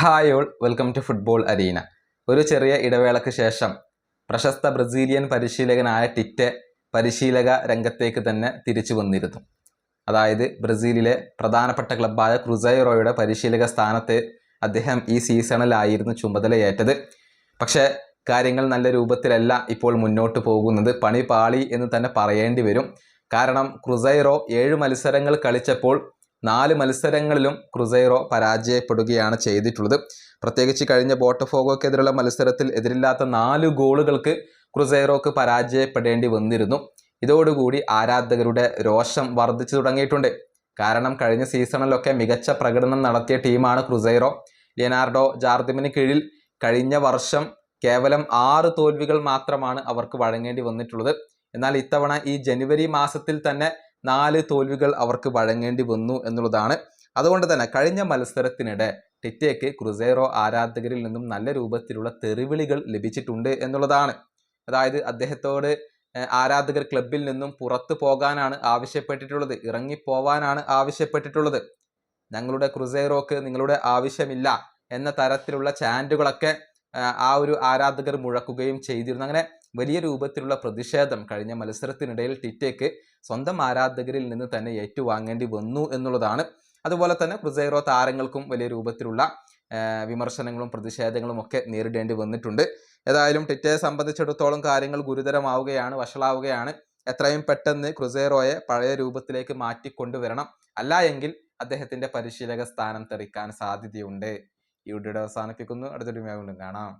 Hi all, welcome to football arena. ഒരു ചെറിയ ഇടവേളയ്ക്ക് ശേഷം പ്രശസ്ത ബ്രസീലിയൻ പരിശീലകനായ ടിറ്റെ പരിശീലക രംഗത്തേക്ക് തന്നെ തിരിച്ചു വന്നിരുന്നു. അതായത് ബ്രസീലിലെ പ്രധാനപ്പെട്ട ക്ലബ്ബായ ക്രുസൈറോയുടെ പരിശീലക സ്ഥാനത്ത് അദ്ദേഹം ഈ സീസണിലായിരുന്നു ചുമതലയേറ്റത്. പക്ഷേ കാര്യങ്ങൾ നല്ല രൂപത്തിലല്ല ഇപ്പോൾ മുന്നോട്ട് പോകുന്നത്. പണി പാളി എന്ന് തന്നെ പറയേണ്ടി വരും. കാരണം ക്രുസൈറോ 7 മത്സരങ്ങൾ കളിച്ചപ്പോൾ 4 മത്സരങ്ങളിലും ക്രുസൈറോ പരാജയപ്പെടുകയാണ് ചെയ്തിട്ടുള്ളത്. പ്രത്യേകിച്ച് കഴിഞ്ഞ ബോട്ടഫോഗോക്കെതിരെയുള്ള മത്സരത്തിൽ എതിരില്ലാത്ത 4 ഗോളുകൾക്ക് ക്രുസൈറോക്ക് പരാജയപ്പെടേണ്ടി വന്നിരുന്നു. ഇതോടുകൂടി ആരാധകരുടെ രോഷം വർദ്ധിച്ചു തുടങ്ങിയിട്ടുണ്ട്. കാരണം കഴിഞ്ഞ സീസണിലൊക്കെ മികച്ച പ്രകടനം നടത്തിയ ടീമാണ് ക്രുസൈറോ. ലിയനാർഡോ ജാർദിമിന് കീഴിൽ കഴിഞ്ഞ വർഷം കേവലം 6 തോൽവികൾ മാത്രമാണ് അവർക്ക് വഴങ്ങേണ്ടി വന്നിട്ടുള്ളത്. എന്നാൽ ഇത്തവണ ഈ ജനുവരി മാസത്തിൽ തന്നെ 4 തോൽവികൾ അവർക്ക് വഴങ്ങേണ്ടി വന്നു എന്നുള്ളതാണ്. അതുകൊണ്ട് തന്നെ കഴിഞ്ഞ മത്സരത്തിനിടെ ടിറ്റയ്ക്ക് ക്രുസൈറോ ആരാധകരിൽ നിന്നും നല്ല രൂപത്തിലുള്ള തെറിവിളികൾ ലഭിച്ചിട്ടുണ്ട് എന്നുള്ളതാണ്. അതായത് അദ്ദേഹത്തോട് ആരാധകർ ക്ലബിൽ നിന്നും പുറത്തു പോകാനാണ് ആവശ്യപ്പെട്ടിട്ടുള്ളത്, ഇറങ്ങിപ്പോവാനാണ് ആവശ്യപ്പെട്ടിട്ടുള്ളത്. ഞങ്ങളുടെ ക്രുസൈറോക്ക് നിങ്ങളുടെ ആവശ്യമില്ല എന്ന തരത്തിലുള്ള ചാൻറ്റുകളൊക്കെ ആ ഒരു ആരാധകർ മുഴക്കുകയും ചെയ്തിരുന്നു. അങ്ങനെ വലിയ രൂപത്തിലുള്ള പ്രതിഷേധം കഴിഞ്ഞ മത്സരത്തിനിടയിൽ ടിറ്റയ്ക്ക് സ്വന്തം ആരാധകരിൽ നിന്ന് തന്നെ ഏറ്റുവാങ്ങേണ്ടി വന്നു എന്നുള്ളതാണ്. അതുപോലെ തന്നെ ക്രുസൈറോ താരങ്ങൾക്കും വലിയ രൂപത്തിലുള്ള വിമർശനങ്ങളും പ്രതിഷേധങ്ങളും ഒക്കെ നേരിടേണ്ടി വന്നിട്ടുണ്ട്. ഏതായാലും ടിറ്റയെ സംബന്ധിച്ചിടത്തോളം കാര്യങ്ങൾ ഗുരുതരമാവുകയാണ്, വഷളാവുകയാണ്. എത്രയും പെട്ടെന്ന് ക്രുസൈറോയെ പഴയ രൂപത്തിലേക്ക് മാറ്റിക്കൊണ്ടുവരണം. അല്ല എങ്കിൽ അദ്ദേഹത്തിന്റെ പരിശീലക സ്ഥാനം തെറിക്കാൻ സാധ്യതയുണ്ട്. ഈ വീഡിയോ അവസാനിപ്പിക്കുന്നു. അടുത്തൊരു വീഡിയോ കാണാം.